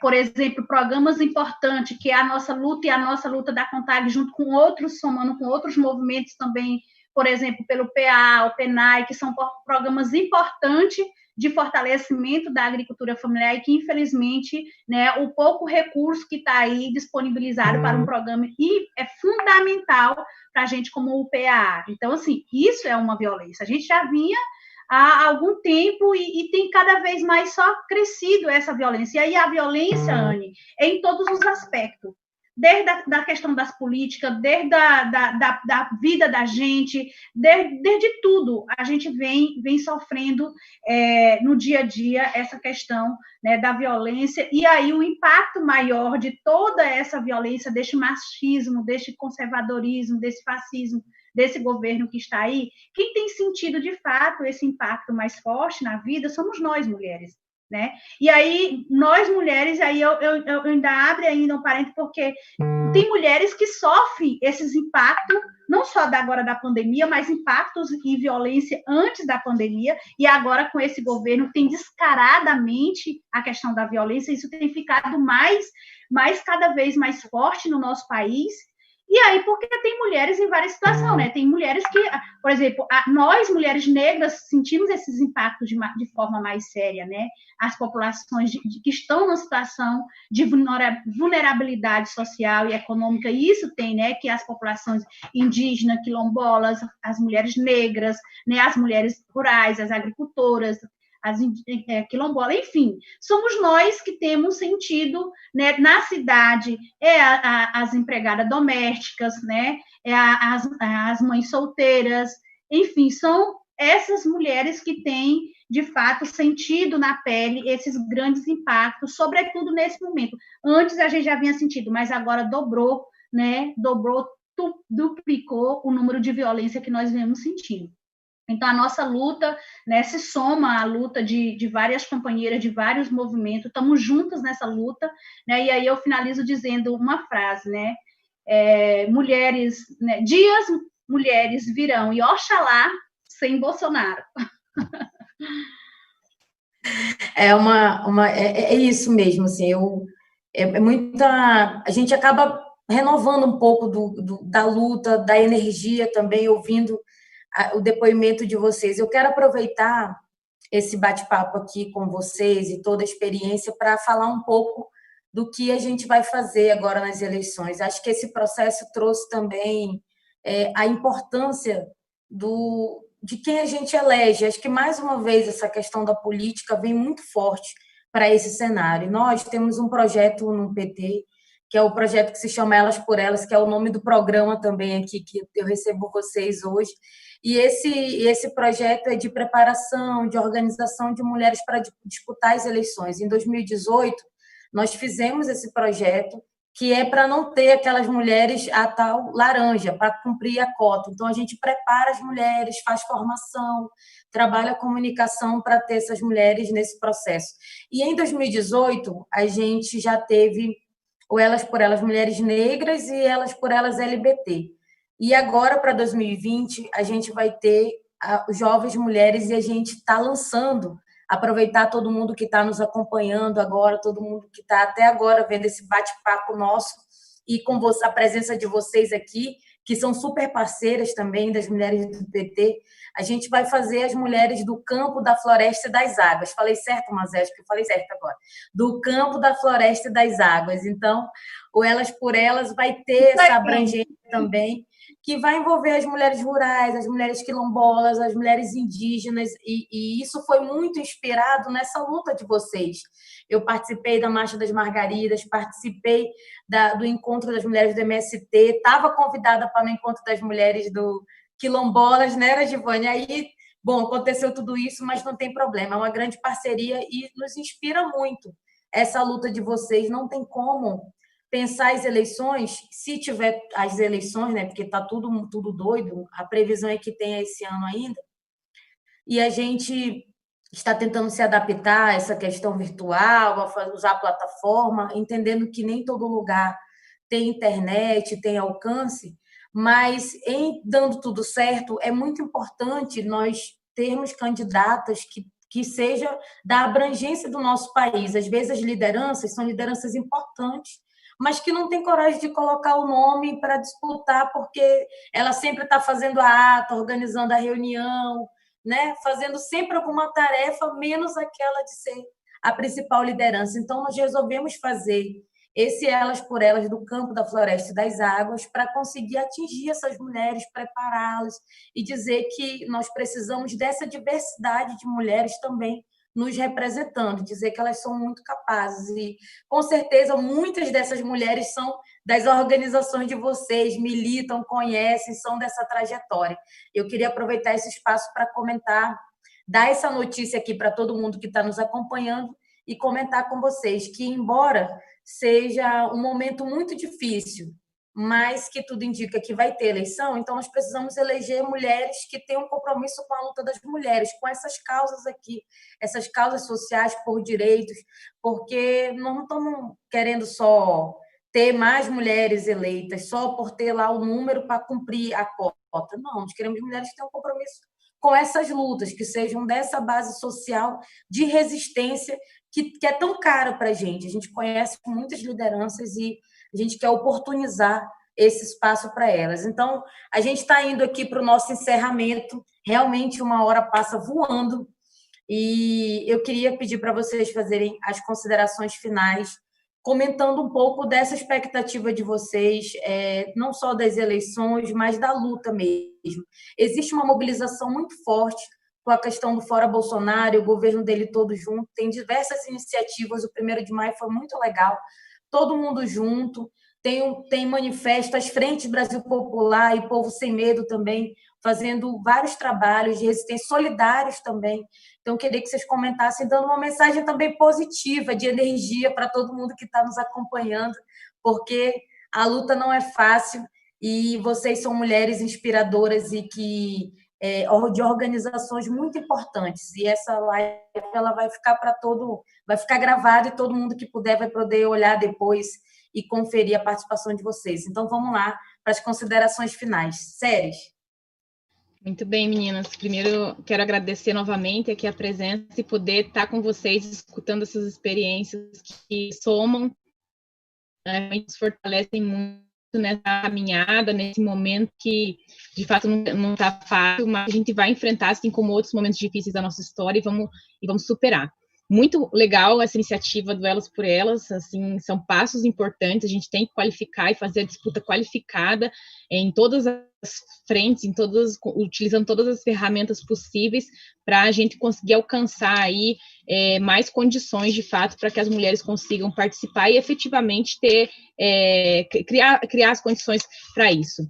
Por exemplo, programas importantes, que é a nossa luta e a nossa luta da CONTAG, junto com outros, somando com outros movimentos também, por exemplo, pelo PA, o PENAI, que são programas importantes de fortalecimento da agricultura familiar e que, infelizmente, o pouco recurso que está aí disponibilizado para um programa e é fundamental para a gente como o PA. Então, assim, isso é uma violência. A gente já vinha há algum tempo e tem cada vez mais só crescido essa violência. E aí a violência, Anne, é em todos os aspectos. Desde a questão das políticas, desde da vida da gente, desde tudo, a gente vem sofrendo no dia a dia essa questão, né, da violência, e aí o impacto maior de toda essa violência, deste machismo, deste conservadorismo, desse fascismo, desse governo que está aí, quem tem sentido de fato esse impacto mais forte na vida somos nós, mulheres. Né? E aí, nós mulheres, aí eu ainda abro ainda um parênteses, porque tem mulheres que sofrem esses impactos, não só agora da pandemia, mas impactos e violência antes da pandemia, e agora com esse governo tem descaradamente a questão da violência, isso tem ficado mais cada vez mais forte no nosso país. E aí, porque tem mulheres em várias situações, né? Tem mulheres que, por exemplo, nós, mulheres negras, sentimos esses impactos de forma mais séria, né? As populações que estão numa situação de vulnerabilidade social e econômica, e isso tem, né? Que as populações indígenas, quilombolas, as mulheres negras, né? As mulheres rurais, as agricultoras, as quilombolas, enfim, somos nós que temos sentido, né, na cidade, as empregadas domésticas, né, as mães solteiras, enfim, são essas mulheres que têm, de fato, sentido na pele esses grandes impactos, sobretudo nesse momento. Antes a gente já vinha sentido, mas agora dobrou, né, duplicou o número de violência que nós vemos sentindo. Então, a nossa luta, né, se soma à luta de várias companheiras, de vários movimentos, estamos juntas nessa luta, né, e aí eu finalizo dizendo uma frase, né, mulheres, né, dias mulheres virão, e oxalá sem Bolsonaro. É isso mesmo, assim, a gente acaba renovando um pouco da luta, da energia também, ouvindo o depoimento de vocês. Eu quero aproveitar esse bate-papo aqui com vocês e toda a experiência para falar um pouco do que a gente vai fazer agora nas eleições. Acho que esse processo trouxe também a importância de quem a gente elege. Acho que, mais uma vez, essa questão da política vem muito forte para esse cenário. Nós temos um projeto no PT, que é o projeto que se chama Elas por Elas, que é o nome do programa também aqui que eu recebo vocês hoje. E esse projeto é de preparação, de organização de mulheres para disputar as eleições. Em 2018, nós fizemos esse projeto, que é para não ter aquelas mulheres, a tal laranja, para cumprir a cota. Então, a gente prepara as mulheres, faz formação, trabalha a comunicação para ter essas mulheres nesse processo. E em 2018, a gente já teve o Elas por Elas Mulheres Negras e Elas por Elas LGBT. E agora, para 2020, a gente vai ter Jovens Mulheres, e a gente está lançando, aproveitar todo mundo que está nos acompanhando agora, todo mundo que está até agora vendo esse bate-papo nosso, e com a presença de vocês aqui, que são super parceiras também das mulheres do PT, a gente vai fazer as mulheres do campo, da floresta e das águas. Falei certo, Mazé? Acho que eu falei certo agora. Do campo, da floresta e das águas. Então, o Elas por Elas vai ter essa abrangência também, que vai envolver as mulheres rurais, as mulheres quilombolas, as mulheres indígenas, e isso foi muito inspirado nessa luta de vocês. Eu participei da Marcha das Margaridas, participei do Encontro das Mulheres do MST, estava convidada para o Encontro das Mulheres do Quilombolas, né, era, Givane? Aí, bom, aconteceu tudo isso, mas não tem problema, é uma grande parceria e nos inspira muito essa luta de vocês. Não tem como pensar as eleições, se tiver as eleições, né, porque está tudo doido, a previsão é que tenha esse ano ainda, e a gente está tentando se adaptar a essa questão virtual, a usar a plataforma, entendendo que nem todo lugar tem internet, tem alcance, mas dando tudo certo, é muito importante nós termos candidatas que seja da abrangência do nosso país. Às vezes as lideranças são lideranças importantes, mas que não tem coragem de colocar o nome para disputar, porque ela sempre está fazendo a ata, organizando a reunião, né? Fazendo sempre alguma tarefa, menos aquela de ser a principal liderança. Então, nós resolvemos fazer esse Elas por Elas do campo, da floresta e das águas, para conseguir atingir essas mulheres, prepará-las e dizer que nós precisamos dessa diversidade de mulheres também nos representando, dizer que elas são muito capazes. E, com certeza, muitas dessas mulheres são das organizações de vocês, militam, conhecem, são dessa trajetória. Eu queria aproveitar esse espaço para comentar, dar essa notícia aqui para todo mundo que está nos acompanhando e comentar com vocês que, embora seja um momento muito difícil, mas que tudo indica que vai ter eleição, então nós precisamos eleger mulheres que tenham um compromisso com a luta das mulheres, com essas causas aqui, essas causas sociais por direitos, porque nós não estamos querendo só ter mais mulheres eleitas, só por ter lá o número para cumprir a cota. Não, nós queremos mulheres que tenham um compromisso com essas lutas, que sejam dessa base social de resistência que é tão cara para a gente. A gente conhece muitas lideranças e a gente quer oportunizar esse espaço para elas. Então, a gente está indo aqui para o nosso encerramento. Realmente, uma hora passa voando. E eu queria pedir para vocês fazerem as considerações finais, comentando um pouco dessa expectativa de vocês, não só das eleições, mas da luta mesmo. Existe uma mobilização muito forte com a questão do Fora Bolsonaro, o governo dele todo junto, tem diversas iniciativas, o 1º de maio foi muito legal, todo mundo junto, tem manifesto, as frentes Brasil Popular e Povo Sem Medo também, fazendo vários trabalhos de resistência, solidários também. Então, eu queria que vocês comentassem, dando uma mensagem também positiva, de energia para todo mundo que está nos acompanhando, porque a luta não é fácil e vocês são mulheres inspiradoras e que de organizações muito importantes. E essa live ela vai ficar gravada e todo mundo que puder vai poder olhar depois e conferir a participação de vocês. Então, vamos lá para as considerações finais. Séries? Muito bem, meninas. Primeiro, quero agradecer novamente aqui a presença e poder estar com vocês, escutando essas experiências que somam, nos fortalecem muito nessa caminhada, nesse momento que, de fato, não está fácil, mas a gente vai enfrentar, assim como outros momentos difíceis da nossa história, e vamos superar. Muito legal essa iniciativa do Elas por Elas, assim, são passos importantes, a gente tem que qualificar e fazer a disputa qualificada em todas as frentes, utilizando todas as ferramentas possíveis para a gente conseguir alcançar aí mais condições, de fato, para que as mulheres consigam participar e efetivamente criar as condições para isso.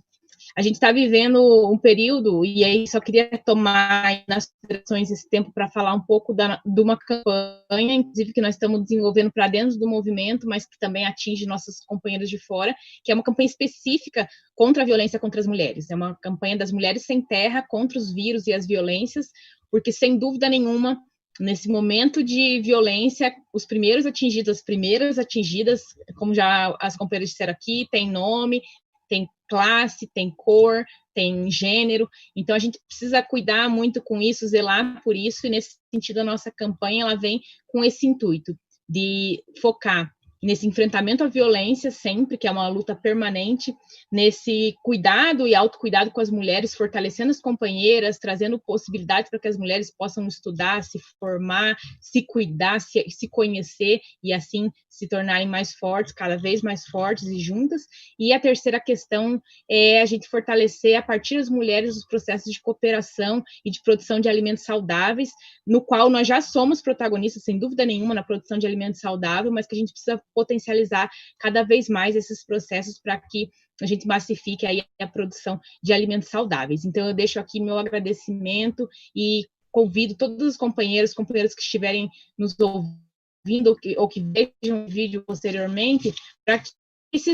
A gente está vivendo um período, e aí só queria tomar nas considerações esse tempo para falar um pouco de uma campanha, inclusive, que nós estamos desenvolvendo para dentro do movimento, mas que também atinge nossos companheiros de fora, que é uma campanha específica contra a violência contra as mulheres. É uma campanha das Mulheres Sem Terra contra os vírus e as violências, porque, sem dúvida nenhuma, nesse momento de violência, os primeiros atingidos, as primeiras atingidas, como já as companheiras disseram aqui, tem nome, tem classe, tem cor, tem gênero, então a gente precisa cuidar muito com isso, zelar por isso, e nesse sentido a nossa campanha ela vem com esse intuito de focar nesse enfrentamento à violência sempre, que é uma luta permanente, nesse cuidado e autocuidado com as mulheres, fortalecendo as companheiras, trazendo possibilidades para que as mulheres possam estudar, se formar, se cuidar, se conhecer e assim se tornarem mais fortes, cada vez mais fortes e juntas. E a terceira questão é a gente fortalecer a partir das mulheres os processos de cooperação e de produção de alimentos saudáveis, no qual nós já somos protagonistas, sem dúvida nenhuma, na produção de alimentos saudáveis, mas que a gente precisa potencializar cada vez mais esses processos para que a gente massifique aí a produção de alimentos saudáveis. Então, eu deixo aqui meu agradecimento e convido todos os companheiros que estiverem nos ouvindo ou que vejam o vídeo posteriormente, para que se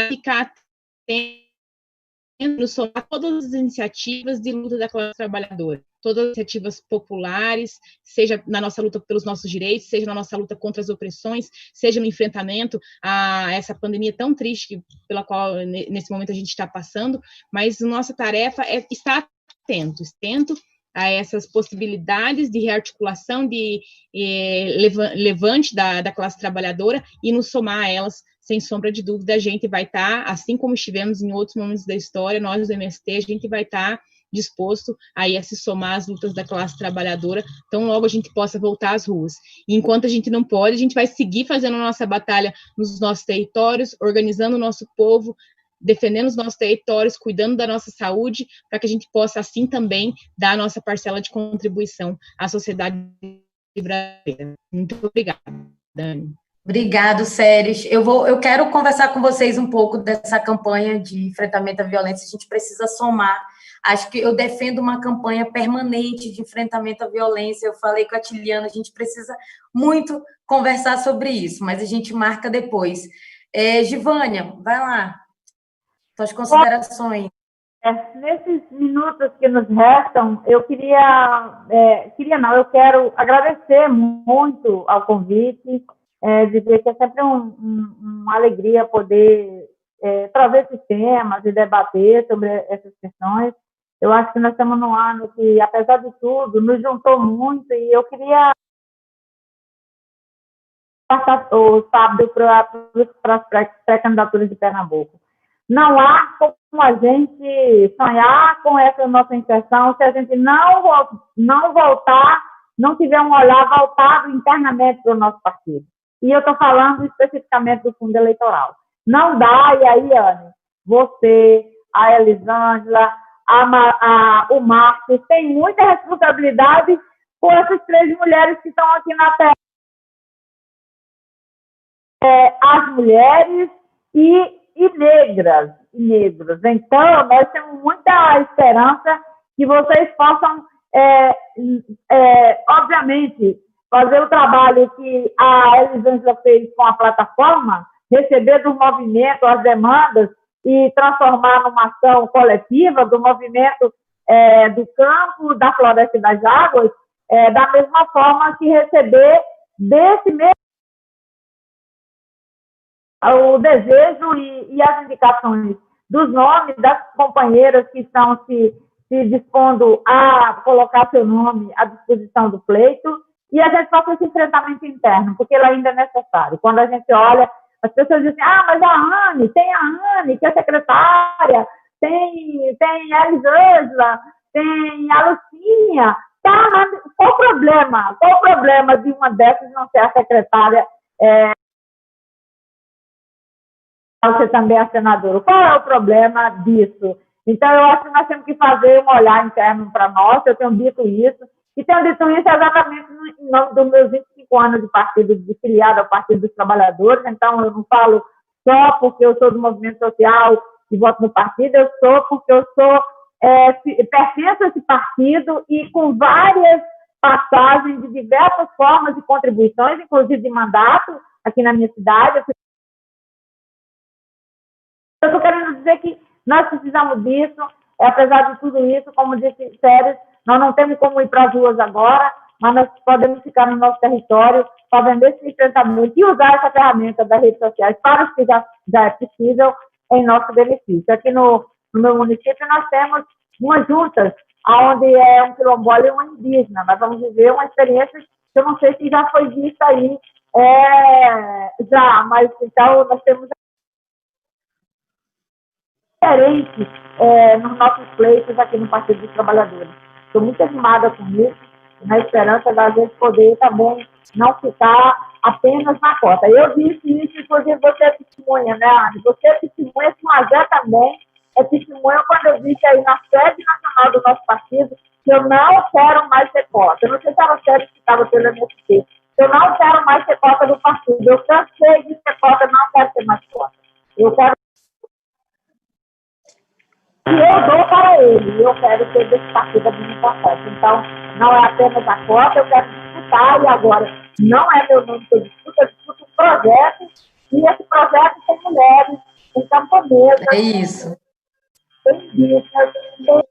ficar atento a todas as iniciativas de luta da classe trabalhadora, todas as iniciativas populares, seja na nossa luta pelos nossos direitos, seja na nossa luta contra as opressões, seja no enfrentamento a essa pandemia tão triste pela qual nesse momento a gente está passando, mas nossa tarefa é estar atento a essas possibilidades de rearticulação, de levante da classe trabalhadora e nos somar a elas. Sem sombra de dúvida, a gente vai estar, assim como estivemos em outros momentos da história, nós do MST, a gente vai estar disposto aí a se somar às lutas da classe trabalhadora, tão logo a gente possa voltar às ruas. E enquanto a gente não pode, a gente vai seguir fazendo a nossa batalha nos nossos territórios, organizando o nosso povo, defendendo os nossos territórios, cuidando da nossa saúde, para que a gente possa, assim, também dar a nossa parcela de contribuição à sociedade brasileira. Muito obrigada, Dani. Obrigado, Séries. Eu quero conversar com vocês um pouco dessa campanha de enfrentamento à violência. A gente precisa somar. Acho que eu defendo uma campanha permanente de enfrentamento à violência. Eu falei com a Tiliana, a gente precisa muito conversar sobre isso, mas a gente marca depois. Givânia, vai lá. Suas considerações. Nesses minutos que nos restam, eu eu quero agradecer muito ao convite, dizer que é sempre uma alegria poder trazer esses temas e debater sobre essas questões. Eu acho que nós estamos num ano que, apesar de tudo, nos juntou muito, e eu queria passar o sábado para as pré-candidaturas de Pernambuco. Não há como a gente sonhar com essa nossa inserção se a gente não voltar, não tiver um olhar voltado internamente para o nosso partido. E eu estou falando especificamente do fundo eleitoral. Não dá, e aí, Anne, você, a Elisângela, o Marcos, tem muita responsabilidade com essas 3 mulheres que estão aqui na Terra. As mulheres e negras e negros. Então, nós temos muita esperança que vocês possam, obviamente, fazer o trabalho que a Elisângela fez com a plataforma, receber do movimento as demandas e transformar numa ação coletiva do movimento do campo, da floresta e das águas, da mesma forma que receber desse mesmo o desejo e as indicações dos nomes das companheiras que estão se dispondo a colocar seu nome à disposição do pleito, e a gente faça esse enfrentamento interno, porque ele ainda é necessário. Quando a gente olha, as pessoas dizem, mas a Anne, tem a Anne, que é secretária, tem a Elisângela, tem a Lucinha, tá, mas qual o problema? Qual o problema de uma dessas não ser a secretária você também é senadora? Qual é o problema disso? Então, eu acho que nós temos que fazer um olhar interno para nós, eu tenho dito isso, e tenho dito isso exatamente em nome dos meus 25 anos de partido, de filiado ao Partido dos Trabalhadores. Então, eu não falo só porque eu sou do movimento social e voto no partido, eu sou porque eu pertenço a esse partido e com várias passagens de diversas formas de contribuições, inclusive de mandato, aqui na minha cidade. Eu estou querendo dizer que nós precisamos disso, apesar de tudo isso, como disse Séries, nós não temos como ir para as ruas agora, mas nós podemos ficar no nosso território, fazendo esse enfrentamento e usar essa ferramenta das redes sociais para os que já é possível em nosso benefício. Aqui no meu município nós temos umas juntas, onde é um quilombola e uma indígena. Nós vamos viver uma experiência que eu não sei se já foi vista aí, mas então nós temos diferente nos nossos pleitos aqui no Partido dos Trabalhadores. Estou muito animada com isso, na esperança da gente poder também não ficar apenas na cota. Eu disse isso, inclusive você é testemunha, né, Anne? Você é testemunha, que Mazé também é testemunha quando eu disse aí na sede nacional do nosso partido que eu não quero mais ser cota. Eu não sei se era sério que estava pelo MST. Eu não quero mais ser cota do partido. Eu cansei de ser cota, não quero ser mais cota. Eu quero e eu dou para ele, eu quero ser desse partido administrativo. Então, não é apenas a cota, eu quero disputar, e agora não é meu nome que eu disputo um projeto, e esse projeto tem mulheres, tem camponesas, tem indígenas, tem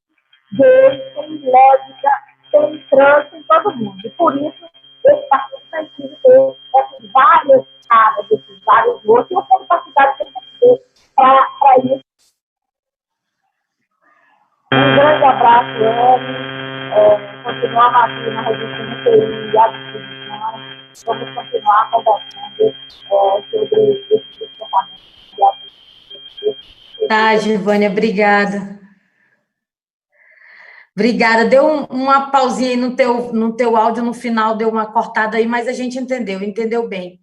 gays, tem lésbica, tem trans, tem todo mundo. E por isso, esse partido precisa ter essas várias áreas, esses vários outros, e eu tenho capacidade de ter para isso. Um grande abraço, Anne. Continuar aqui na revista NTI e à disposição. Vamos continuar conversando sobre esse tratamento. Tá, Givânia, obrigada. Obrigada. Deu uma pausinha aí no teu áudio, no final deu uma cortada aí, mas a gente entendeu bem.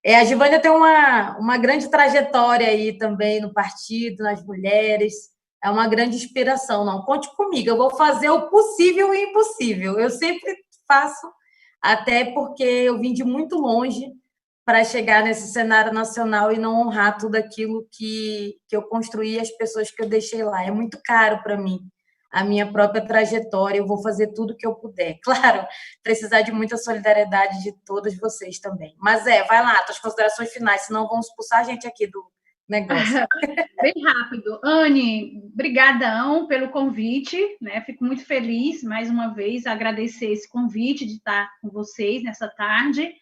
A Givânia tem uma grande trajetória aí também no partido, nas mulheres, é uma grande inspiração. Não, conte comigo, eu vou fazer o possível e o impossível. Eu sempre faço, até porque eu vim de muito longe para chegar nesse cenário nacional e não honrar tudo aquilo que eu construí, as pessoas que eu deixei lá. É muito caro para mim a minha própria trajetória, eu vou fazer tudo o que eu puder. Claro, precisar de muita solidariedade de todas vocês também. Mas vai lá, tuas considerações finais, senão vão expulsar a gente aqui do negócio. Bem rápido. Anne, brigadão pelo convite, né? Fico muito feliz, mais uma vez, agradecer esse convite de estar com vocês nessa tarde.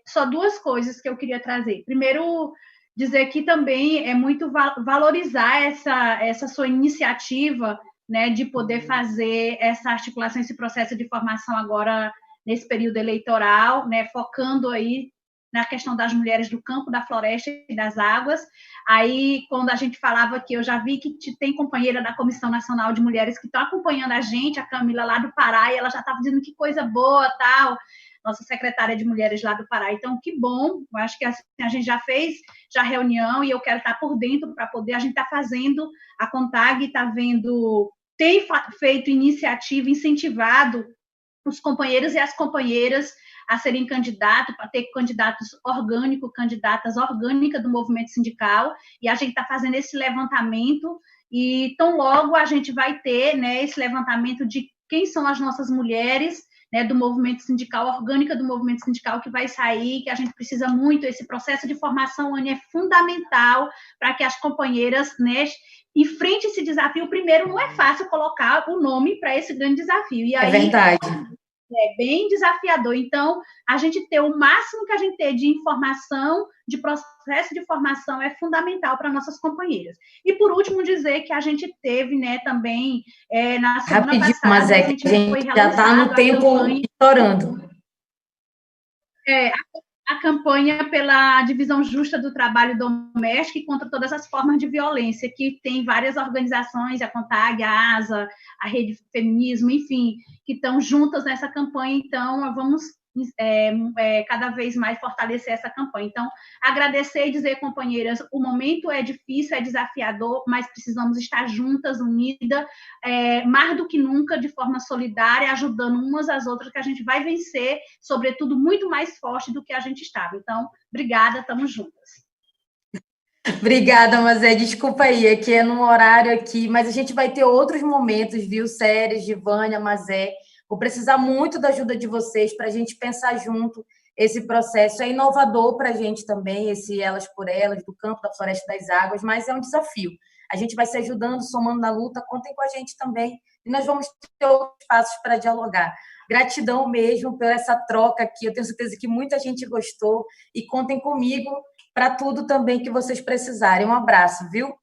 Só duas coisas que eu queria trazer. Primeiro, dizer que também é muito valorizar essa sua iniciativa, né, de poder fazer essa articulação, esse processo de formação agora nesse período eleitoral, né, focando aí na questão das mulheres do campo, da floresta e das águas. Aí, quando a gente falava que eu já vi que tem companheira da Comissão Nacional de Mulheres que estão acompanhando a gente, a Camila lá do Pará, e ela já estava dizendo que coisa boa, tal, nossa secretária de Mulheres lá do Pará. Então, que bom, eu acho que assim, a gente já fez reunião e eu quero estar por dentro para poder, a gente está fazendo, a CONTAG está vendo, tem feito iniciativa, incentivado os companheiros e as companheiras a serem candidatos, para ter candidatos orgânicos, candidatas orgânicas do movimento sindical, e a gente está fazendo esse levantamento, e tão logo a gente vai ter, né, esse levantamento de quem são as nossas mulheres, né, do movimento sindical, orgânica do movimento sindical, que vai sair, que a gente precisa muito, esse processo de formação, Anne, é fundamental para que as companheiras, né, enfrente esse desafio. Primeiro, não é fácil colocar o nome para esse grande desafio. E aí, é verdade. É bem desafiador. Então, a gente ter o máximo que a gente tem de informação, de processo de formação, é fundamental para nossas companheiras. E, por último, dizer que a gente teve, né, também, na semana Rapidinho, passada, mas a gente foi já está no tempo estourando. A campanha pela divisão justa do trabalho doméstico e contra todas as formas de violência, que tem várias organizações, a CONTAG, a ASA, a Rede Feminismo, enfim, que estão juntas nessa campanha. Então, vamos cada vez mais fortalecer essa campanha. Então, agradecer e dizer, companheiras, o momento é difícil, é desafiador, mas precisamos estar juntas, unidas, mais do que nunca, de forma solidária, ajudando umas às outras, que a gente vai vencer, sobretudo, muito mais forte do que a gente estava. Então, obrigada, estamos juntas. Obrigada, Mazé. Desculpa aí, aqui é num horário aqui, mas a gente vai ter outros momentos, viu, Séries, Givânia, Mazé. Vou precisar muito da ajuda de vocês para a gente pensar junto esse processo. É inovador para a gente também, esse Elas por Elas, do campo, da floresta, das águas, mas é um desafio. A gente vai se ajudando, somando na luta, contem com a gente também, e nós vamos ter outros passos para dialogar. Gratidão mesmo por essa troca aqui, eu tenho certeza que muita gente gostou, e contem comigo para tudo também que vocês precisarem. Um abraço, viu?